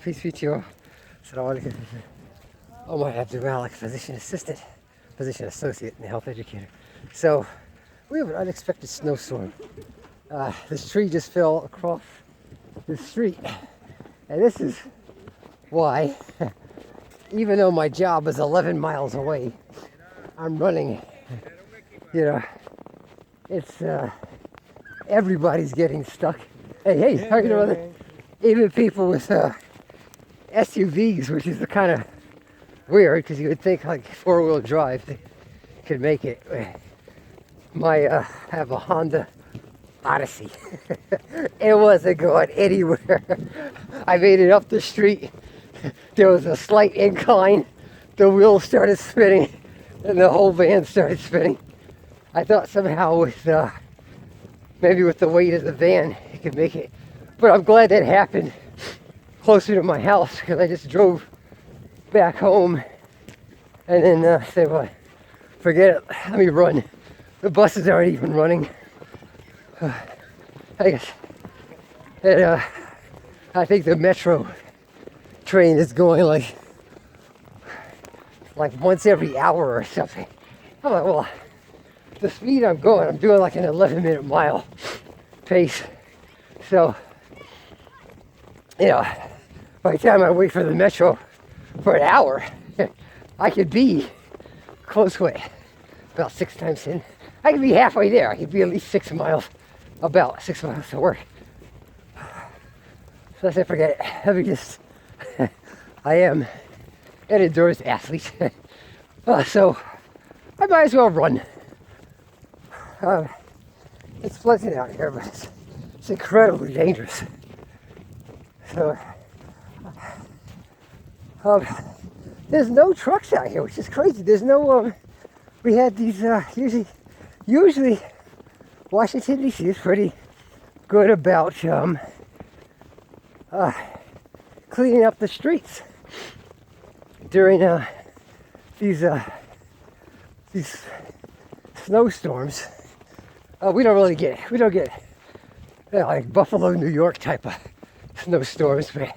Peace be to you. Assalamu alaikum. Omar Abdul Malik, physician assistant, physician associate, and health educator. So, we have an unexpected snowstorm. This tree just fell across the street. And this is why, even though my job is 11 miles away, I'm running. You know, it's, everybody's getting stuck. Hey, how you doing? Even people with SUVs, which is kind of weird because you would think like four-wheel drive they could make it. I have a Honda Odyssey. It wasn't going anywhere. I made it up the street. There was a slight incline. The wheels started spinning and the whole van started spinning. I thought somehow with maybe with the weight of the van it could make it. But I'm glad that happened closer to my house because I just drove back home and then said, well, forget it, let me run. The buses aren't even running. I guess. And, I think the metro train is going like once every hour or something. I'm like, well, the speed I'm going, I'm doing like an 11-minute mile pace. So, you know, by the time I wait for the metro for an hour, I could be close way, about 6 times in. I could be halfway there. I could be at least 6 miles, about 6 miles to work. So I said, forget it. Let me just, I am an endurance athlete. So I might as well run. It's pleasant out here, but it's incredibly dangerous. So, there's no trucks out here, which is crazy. There's no, we had these, usually Washington DC is pretty good about, cleaning up the streets during, these snowstorms. We don't get like Buffalo, New York type of snowstorms, but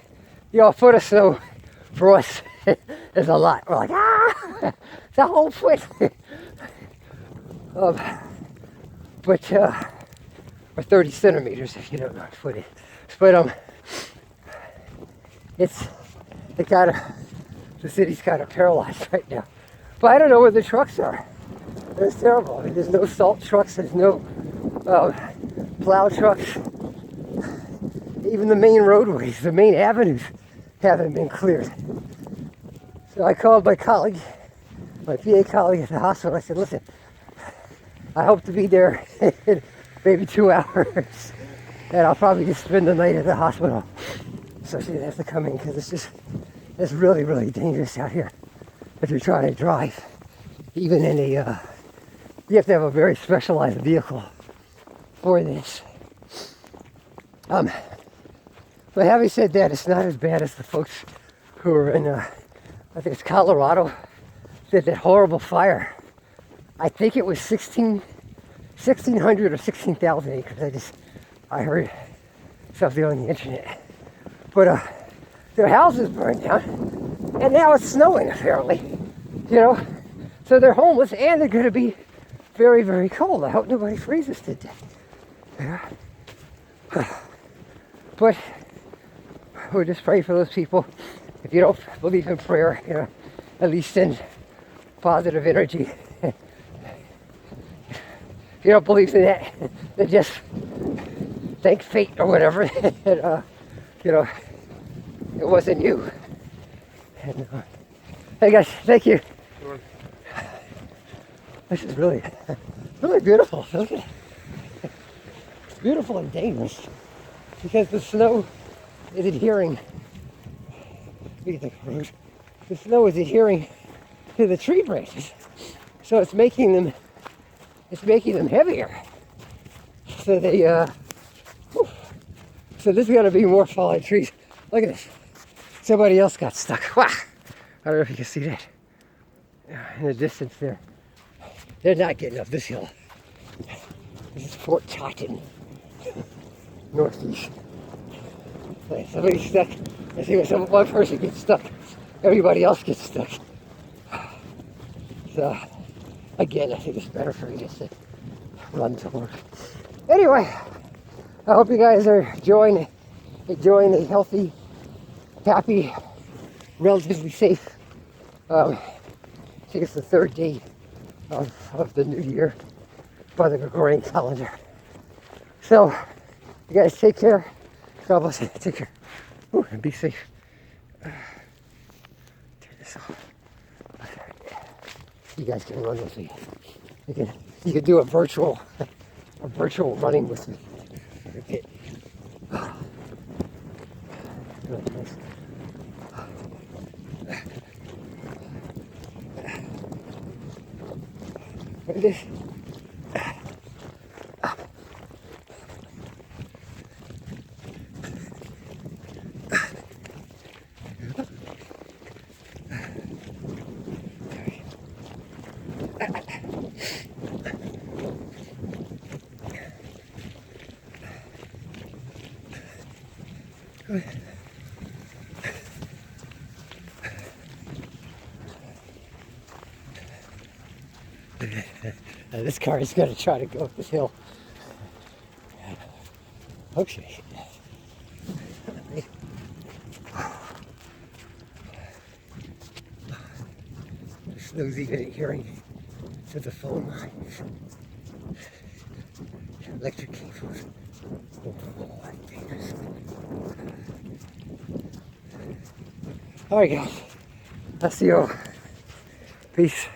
a foot of snow for us is a lot. We're like, it's a whole foot. But or 30 centimeters if you don't know what a foot is. But the city's kind of paralyzed right now. But I don't know where the trucks are. It's terrible. I mean, there's no salt trucks. There's no plow trucks. Even the main roadways, the main avenues haven't been cleared. So I called my colleague, my PA colleague at the hospital. I said, listen, I hope to be there in maybe 2 hours. And I'll probably just spend the night at the hospital. So she didn't have to come in because it's really, really dangerous out here if you're trying to drive. Even in a, you have to have a very specialized vehicle for this. But having said that, it's not as bad as the folks who are in, I think it's Colorado, did that horrible fire. I think it was 1,600 or 16,000 acres. I heard something on the internet. But their houses burned down, and now it's snowing apparently. So they're homeless and they're going to be very, very cold. I hope nobody freezes to death. But we'll just pray for those people. If you don't believe in prayer, at least send positive energy. If you don't believe in that, then just thank fate or whatever. And, it wasn't you. And, hey guys, thank you. Sure. This is really, really beautiful. Look at it. It's beautiful and dangerous because the snow is adhering. The snow is adhering to the tree branches, so it's making them heavier. So so there's got to be more fallen trees. Look at this. Somebody else got stuck. Wow. I don't know if you can see that. In the distance there. They're not getting up this hill. This is Fort Totten, northeast. Like somebody's stuck. I see when one person gets stuck, everybody else gets stuck. So, again, I think it's better for me just to run to work. Anyway, I hope you guys are enjoying a healthy, happy, relatively safe. I think it's the third day of the new year by the Gregorian calendar. So, you guys take care. God bless you. Take care. Ooh, and be safe. Turn this off. You guys can run with me. You can do a virtual running with me. Okay. This. This car is going to try to go up this hill. Okay. The snow's even adhering to the phone lines. Electric cables. Oh, that's dangerous. Alright guys, I'll see you. Peace.